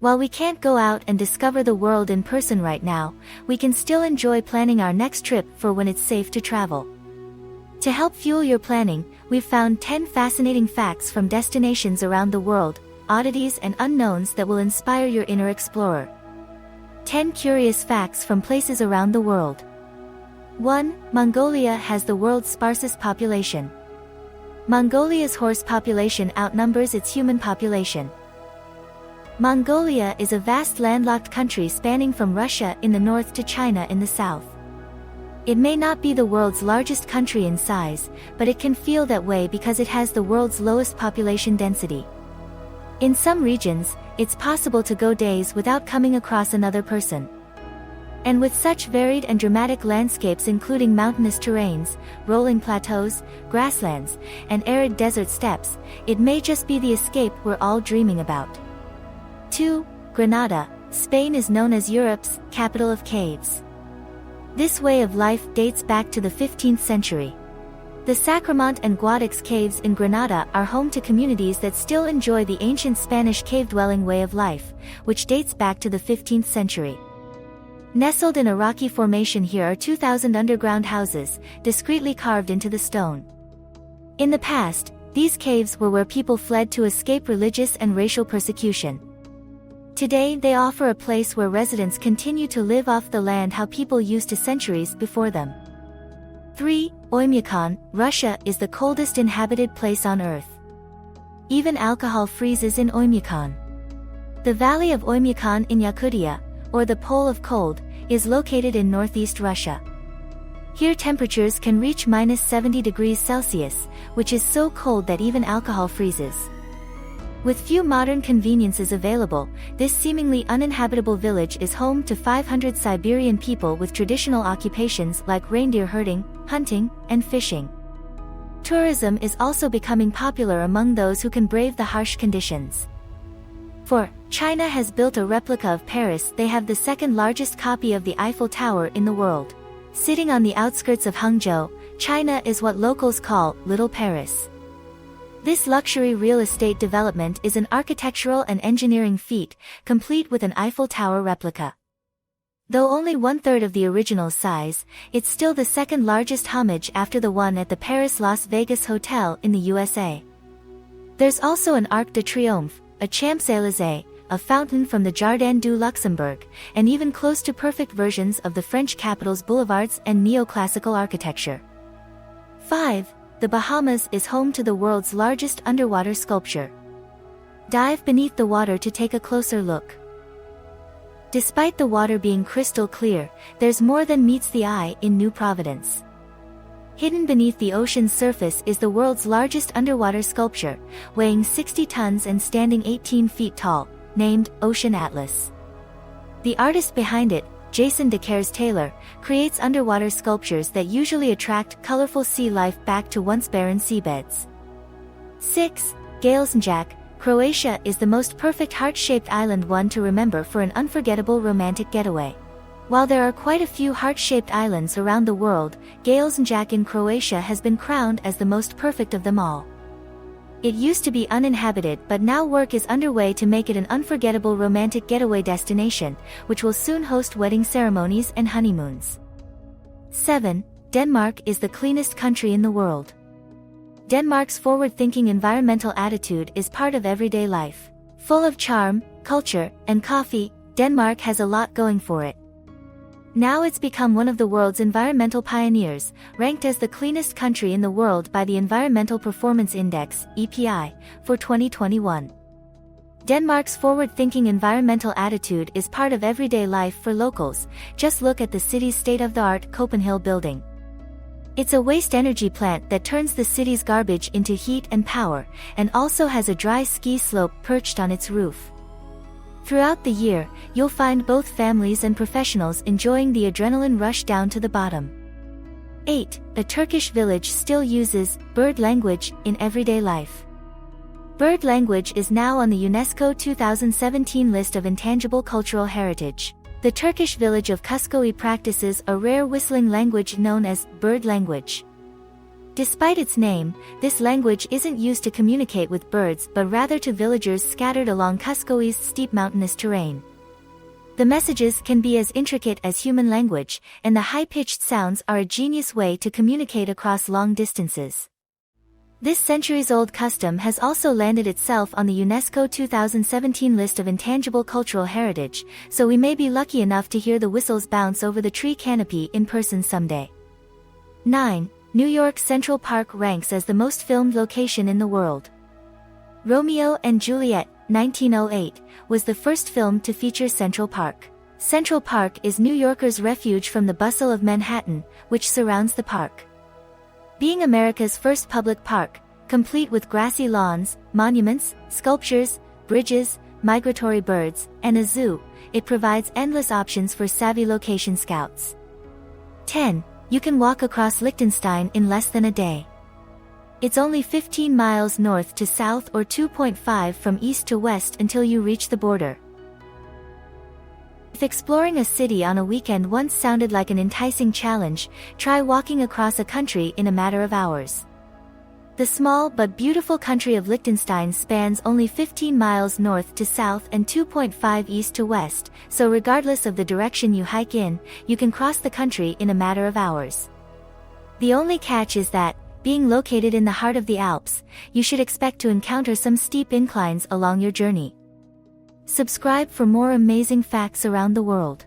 While we can't go out and discover the world in person right now, we can still enjoy planning our next trip for when it's safe to travel. To help fuel your planning, we've found 10 fascinating facts from destinations around the world, oddities and unknowns that will inspire your inner explorer. 10 curious facts from places around the world. 1. Mongolia has the world's sparsest population. Mongolia's horse population outnumbers its human population. Mongolia is a vast landlocked country spanning from Russia in the north to China in the south. It may not be the world's largest country in size, but it can feel that way because it has the world's lowest population density. In some regions, it's possible to go days without coming across another person. And with such varied and dramatic landscapes including mountainous terrains, rolling plateaus, grasslands, and arid desert steppes, it may just be the escape we're all dreaming about. 2. Granada, Spain is known as Europe's capital of caves. This way of life dates back to the 15th century. The Sacramento and Guadix caves in Granada are home to communities that still enjoy the ancient Spanish cave-dwelling way of life, which dates back to the 15th century. Nestled in a rocky formation here are 2,000 underground houses, discreetly carved into the stone. In the past, these caves were where people fled to escape religious and racial persecution. Today they offer a place where residents continue to live off the land how people used to centuries before them. 3. Oymyakon, Russia is the coldest inhabited place on Earth. Even alcohol freezes in Oymyakon. The valley of Oymyakon in Yakutia, or the Pole of Cold, is located in northeast Russia. Here temperatures can reach -70 degrees Celsius, which is so cold that even alcohol freezes. With few modern conveniences available, this seemingly uninhabitable village is home to 500 Siberian people with traditional occupations like reindeer herding, hunting, and fishing. Tourism is also becoming popular among those who can brave the harsh conditions. 4. China has built a replica of Paris. They have the second largest copy of the Eiffel Tower in the world. Sitting on the outskirts of Hangzhou, China is what locals call Little Paris. This luxury real estate development is an architectural and engineering feat, complete with an Eiffel Tower replica. Though only 1/3 of the original size, it's still the second largest homage after the one at the Paris Las Vegas Hotel in the USA. There's also an Arc de Triomphe, a Champs-Élysées, a fountain from the Jardin du Luxembourg, and even close to perfect versions of the French capital's boulevards and neoclassical architecture. 5. The Bahamas is home to the world's largest underwater sculpture. Dive beneath the water to take a closer look. Despite the water being crystal clear, there's more than meets the eye in New Providence. Hidden beneath the ocean's surface is the world's largest underwater sculpture, weighing 60 tons and standing 18 feet tall, named Ocean Atlas. The artist behind it, Jason DeCaires-Taylor, creates underwater sculptures that usually attract colorful sea life back to once barren seabeds. 6. Galesnjak, Croatia is the most perfect heart-shaped island, one to remember for an unforgettable romantic getaway. While there are quite a few heart-shaped islands around the world, Galesnjak in Croatia has been crowned as the most perfect of them all. It used to be uninhabited, but now work is underway to make it an unforgettable romantic getaway destination, which will soon host wedding ceremonies and honeymoons. 7. Denmark is the cleanest country in the world. Denmark's forward-thinking environmental attitude is part of everyday life. Full of charm, culture, and coffee, Denmark has a lot going for it. Now it's become one of the world's environmental pioneers, ranked as the cleanest country in the world by the Environmental Performance Index, EPI, for 2021. Denmark's forward-thinking environmental attitude is part of everyday life for locals. Just look at the city's state-of-the-art Copenhagen building. It's a waste-energy plant that turns the city's garbage into heat and power, and also has a dry ski slope perched on its roof. Throughout the year, you'll find both families and professionals enjoying the adrenaline rush down to the bottom. 8. A Turkish village still uses bird language in everyday life. Bird language is now on the UNESCO 2017 list of intangible cultural heritage. The Turkish village of Kuskoy practices a rare whistling language known as bird language. Despite its name, this language isn't used to communicate with birds but rather to villagers scattered along Cusco's steep mountainous terrain. The messages can be as intricate as human language, and the high-pitched sounds are a genius way to communicate across long distances. This centuries-old custom has also landed itself on the UNESCO 2017 list of intangible cultural heritage, so we may be lucky enough to hear the whistles bounce over the tree canopy in person someday. 9. New York's Central Park ranks as the most filmed location in the world. Romeo and Juliet, 1908, was the first film to feature Central Park. Central Park is New Yorkers' refuge from the bustle of Manhattan, which surrounds the park. Being America's first public park, complete with grassy lawns, monuments, sculptures, bridges, migratory birds, and a zoo, it provides endless options for savvy location scouts. 10. You can walk across Liechtenstein in less than a day. It's only 15 miles north to south or 2.5 from east to west until you reach the border. If exploring a city on a weekend once sounded like an enticing challenge, try walking across a country in a matter of hours. The small but beautiful country of Liechtenstein spans only 15 miles north to south and 2.5 east to west, so regardless of the direction you hike in, you can cross the country in a matter of hours. The only catch is that, being located in the heart of the Alps, you should expect to encounter some steep inclines along your journey. Subscribe for more amazing facts around the world.